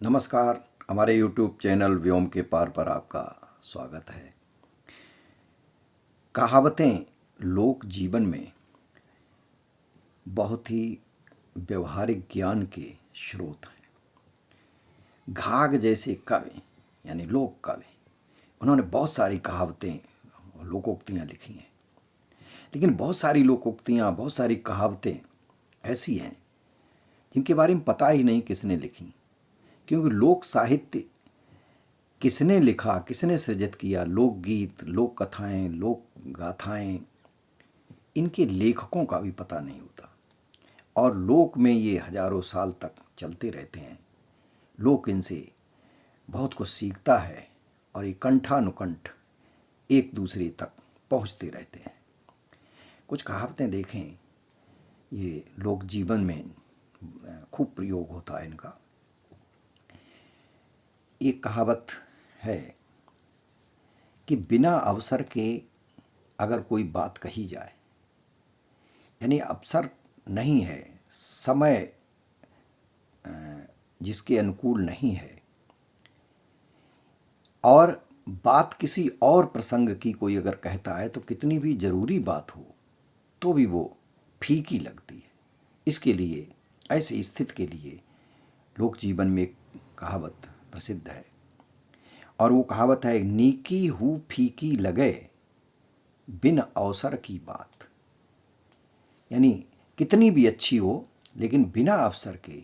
नमस्कार। हमारे YouTube channel व्योम के पार पर आपका स्वागत है। कहावतें लोक जीवन में बहुत ही व्यवहारिक ज्ञान के स्रोत हैं। घाघ जैसे कवि यानी लोक कवि, उन्होंने बहुत सारी कहावतें और लोकोक्तियाँ लिखी हैं। लेकिन बहुत सारी लोकोक्तियाँ, बहुत सारी कहावतें ऐसी हैं जिनके बारे में पता ही नहीं किसने लिखी, क्योंकि लोक साहित्य किसने लिखा, किसने सृजित किया, लोकगीत, लोक कथाएं, लोक गाथाएं, इनके लेखकों का भी पता नहीं होता। और लोक में ये हजारों साल तक चलते रहते हैं। लोक इनसे बहुत कुछ सीखता है और ये कंठानुकंठ एक दूसरे तक पहुंचते रहते हैं। कुछ कहावतें देखें, ये लोक जीवन में खूब प्रयोग होता है इनका। एक कहावत है कि बिना अवसर के अगर कोई बात कही जाए, यानी अवसर नहीं है, समय जिसके अनुकूल नहीं है, और बात किसी और प्रसंग की कोई अगर कहता है तो कितनी भी ज़रूरी बात हो तो भी वो फीकी लगती है। इसके लिए, ऐसी स्थिति के लिए लोक जीवन में एक कहावत प्रसिद्ध है, और वो कहावत है, नीकी हु फीकी लगे बिन अवसर की बात। यानी कितनी भी अच्छी हो लेकिन बिना अवसर के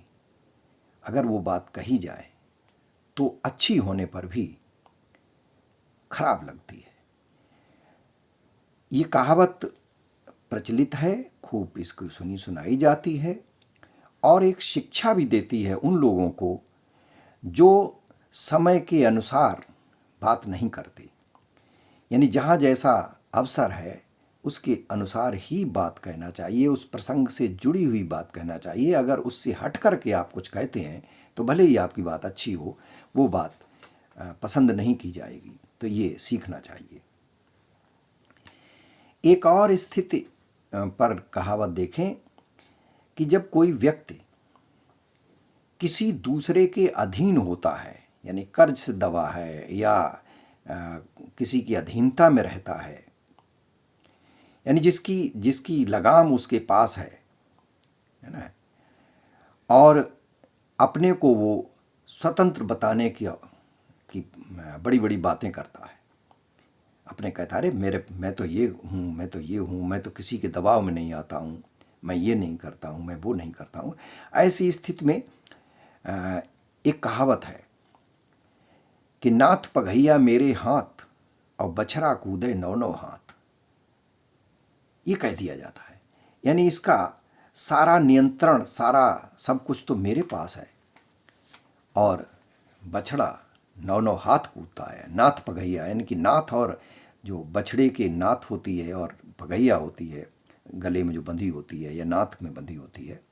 अगर वो बात कही जाए तो अच्छी होने पर भी खराब लगती है। ये कहावत प्रचलित है, खूब इसको सुनी सुनाई जाती है, और एक शिक्षा भी देती है उन लोगों को जो समय के अनुसार बात नहीं करते। यानी जहाँ जैसा अवसर है उसके अनुसार ही बात कहना चाहिए, उस प्रसंग से जुड़ी हुई बात कहना चाहिए। अगर उससे हट कर के आप कुछ कहते हैं तो भले ही आपकी बात अच्छी हो, वो बात पसंद नहीं की जाएगी। तो ये सीखना चाहिए। एक और स्थिति पर कहावत देखें कि जब कोई व्यक्ति किसी दूसरे के अधीन होता है, यानी कर्ज से दबा है या किसी की अधीनता में रहता है, यानी जिसकी जिसकी लगाम उसके पास है ना, और अपने को वो स्वतंत्र बताने की बड़ी बड़ी बातें करता है। अपने कहता है, अरे मैं तो ये हूँ, मैं तो ये हूँ, मैं तो किसी के दबाव में नहीं आता हूँ, मैं ये नहीं करता हूँ, मैं वो नहीं करता हूँ। ऐसी स्थिति में एक कहावत है कि नाथ पघैया मेरे हाथ और बछड़ा कूदे नौ नौ हाथ। ये कह दिया जाता है, यानी इसका सारा नियंत्रण, सारा सब कुछ तो मेरे पास है, और बछड़ा नौ नौ हाथ कूदता है। नाथ पघैया, यानी कि नाथ, और जो बछड़े के नाथ होती है और पघैया होती है, गले में जो बंधी होती है या नाथ में बंधी होती है,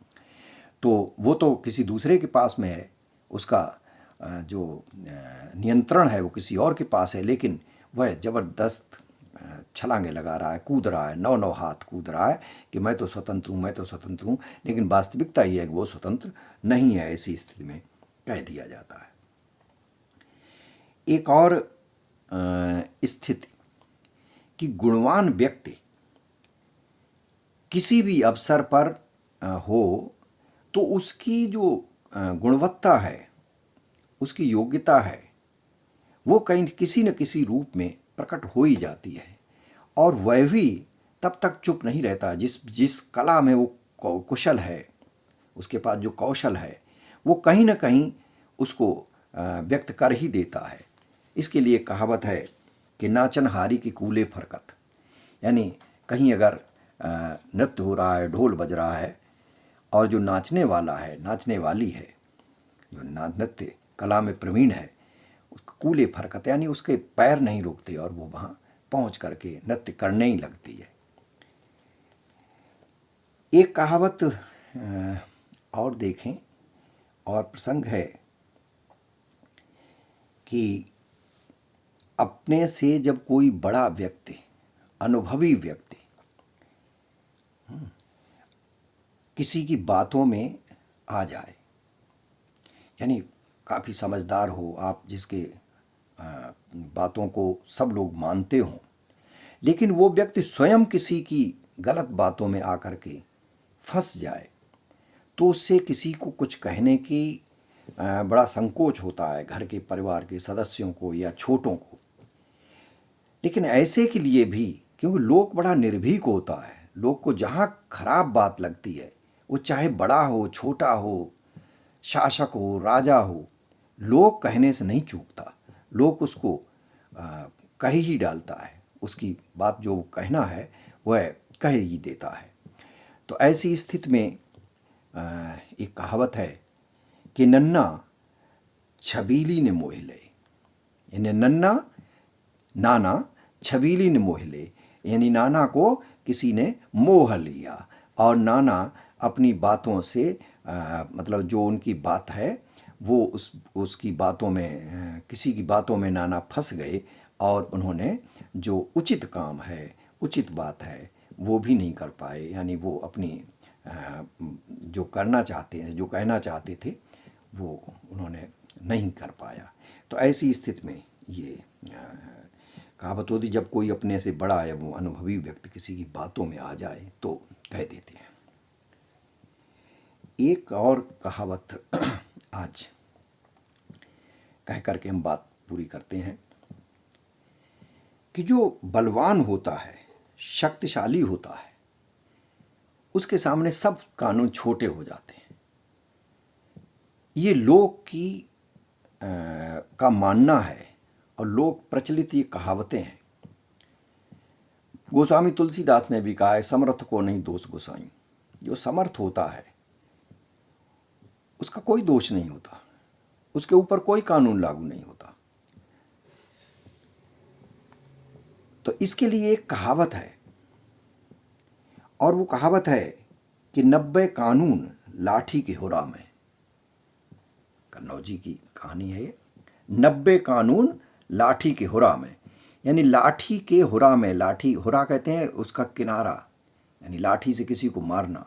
तो वो तो किसी दूसरे के पास में है। उसका जो नियंत्रण है वो किसी और के पास है, लेकिन वह ज़बरदस्त छलांगे लगा रहा है, कूद रहा है, नौ नौ हाथ कूद रहा है कि मैं तो स्वतंत्र हूँ, मैं तो स्वतंत्र हूँ। लेकिन वास्तविकता ये है कि वो स्वतंत्र नहीं है। ऐसी स्थिति में कह दिया जाता है। एक और स्थिति कि गुणवान व्यक्ति किसी भी अवसर पर हो तो उसकी जो गुणवत्ता है, उसकी योग्यता है, वो कहीं किसी न किसी रूप में प्रकट हो ही जाती है। और वह भी तब तक चुप नहीं रहता। जिस जिस कला में वो कुशल है, उसके पास जो कौशल है, वो कहीं न कहीं उसको व्यक्त कर ही देता है। इसके लिए कहावत है कि नाचनहारी की कूले फरकत। यानी कहीं अगर नृत्य हो रहा है, ढोल बज रहा है, और जो नाचने वाला है, नाचने वाली है, जो नृत्य कला में प्रवीण है, उसको कूले फरकत, यानी उसके पैर नहीं रुकते और वो वहाँ पहुँच करके नृत्य करने ही लगती है। एक कहावत और देखें, और प्रसंग है कि अपने से जब कोई बड़ा व्यक्ति, अनुभवी व्यक्ति किसी की बातों में आ जाए, यानी काफ़ी समझदार हो, आप जिसके बातों को सब लोग मानते हों, लेकिन वो व्यक्ति स्वयं किसी की गलत बातों में आकर के फंस जाए तो उससे किसी को कुछ कहने की बड़ा संकोच होता है, घर के परिवार के सदस्यों को या छोटों को। लेकिन ऐसे के लिए भी, क्योंकि लोग बड़ा निर्भीक होता है, लोग को जहाँ खराब बात लगती है, वो चाहे बड़ा हो, छोटा हो, शासक हो, राजा हो, लोग कहने से नहीं चूकता। लोग उसको कह ही डालता है, उसकी बात जो कहना है वह कह ही देता है। तो ऐसी स्थिति में एक कहावत है कि नन्ना छबीली ने मोह ले, यानी नाना छबीली ने मोह ले, यानी नाना को किसी ने मोह लिया और नाना अपनी बातों से मतलब जो उनकी बात है वो उसकी बातों में किसी की बातों में नाना फंस गए और उन्होंने जो उचित काम है, उचित बात है, वो भी नहीं कर पाए। यानी वो अपनी जो करना चाहते हैं, जो कहना चाहते थे, वो उन्होंने नहीं कर पाया। तो ऐसी स्थिति में ये कहावत होती, जब कोई अपने से बड़ा या वो अनुभवी व्यक्ति किसी की बातों में आ जाए तो कह देते हैं। एक और कहावत आज कह करके हम बात पूरी करते हैं कि जो बलवान होता है, शक्तिशाली होता है, उसके सामने सब कानून छोटे हो जाते हैं। ये लोग की का मानना है और लोक प्रचलित ये कहावतें हैं। गोस्वामी तुलसीदास ने भी कहा है, समर्थ को नहीं दोष गोसाई। जो समर्थ होता है उसका कोई दोष नहीं होता, उसके ऊपर कोई कानून लागू नहीं होता। तो इसके लिए एक कहावत है और वो कहावत है कि 90 कानून लाठी के हुरा में। कन्नौजी की कहानी है ये। 90 कानून लाठी के हुरा में, यानी लाठी के हुरा में। लाठी हुरा कहते हैं उसका किनारा, यानी लाठी से किसी को मारना।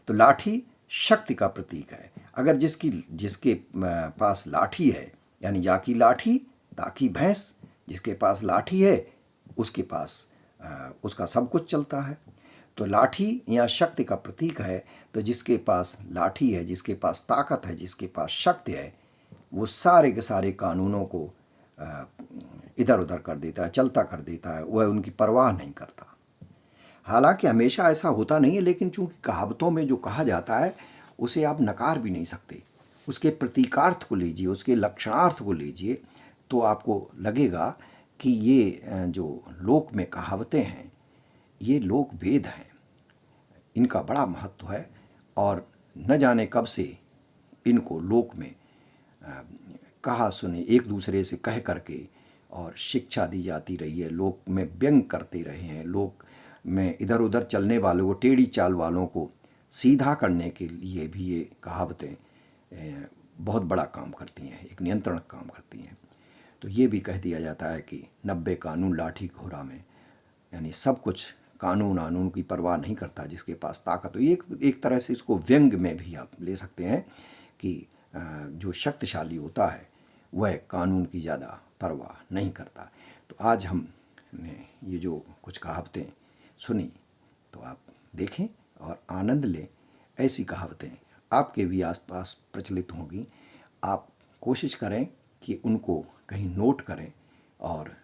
तो लाठी शक्ति का प्रतीक है। अगर जिसके पास लाठी है, यानी या की लाठी ताकि भैंस, जिसके पास लाठी है उसके पास उसका सब कुछ चलता है। तो लाठी या शक्ति का प्रतीक है। तो जिसके पास लाठी है, जिसके पास ताकत है, जिसके पास शक्ति है, वो सारे के सारे कानूनों को इधर उधर कर देता है, चलता कर देता है, वह उनकी परवाह नहीं करता। हालांकि हमेशा ऐसा होता नहीं है, लेकिन चूंकि कहावतों में जो कहा जाता है उसे आप नकार भी नहीं सकते। उसके प्रतीकार्थ को लीजिए, उसके लक्षणार्थ को लीजिए, तो आपको लगेगा कि ये जो लोक में कहावतें हैं ये लोक वेद हैं, इनका बड़ा महत्व है। और न जाने कब से इनको लोक में कहा सुने एक दूसरे से कह करके और शिक्षा दी जाती रही है। लोक में व्यंग करते रहे हैं, लोक में इधर उधर चलने वालों को, टेढ़ी चाल वालों को सीधा करने के लिए भी ये कहावतें बहुत बड़ा काम करती हैं, एक नियंत्रण काम करती हैं। तो ये भी कह दिया जाता है कि 90 कानून लाठी घोड़ा में, यानी सब कुछ कानून की परवाह नहीं करता जिसके पास ताकत हो। एक तरह से इसको व्यंग में भी आप ले सकते हैं कि जो शक्तिशाली होता है वह कानून की ज़्यादा परवाह नहीं करता। तो आज हमने ये जो कुछ कहावतें सुनी तो आप देखें और आनंद लें। ऐसी कहावतें आपके भी आसपास प्रचलित होंगी। आप कोशिश करें कि उनको कहीं नोट करें और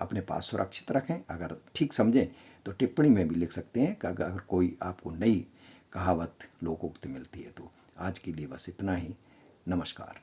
अपने पास सुरक्षित रखें। अगर ठीक समझें तो टिप्पणी में भी लिख सकते हैं कि अगर कोई आपको नई कहावत लोकोक्ति मिलती है तो। आज के लिए बस इतना ही। नमस्कार।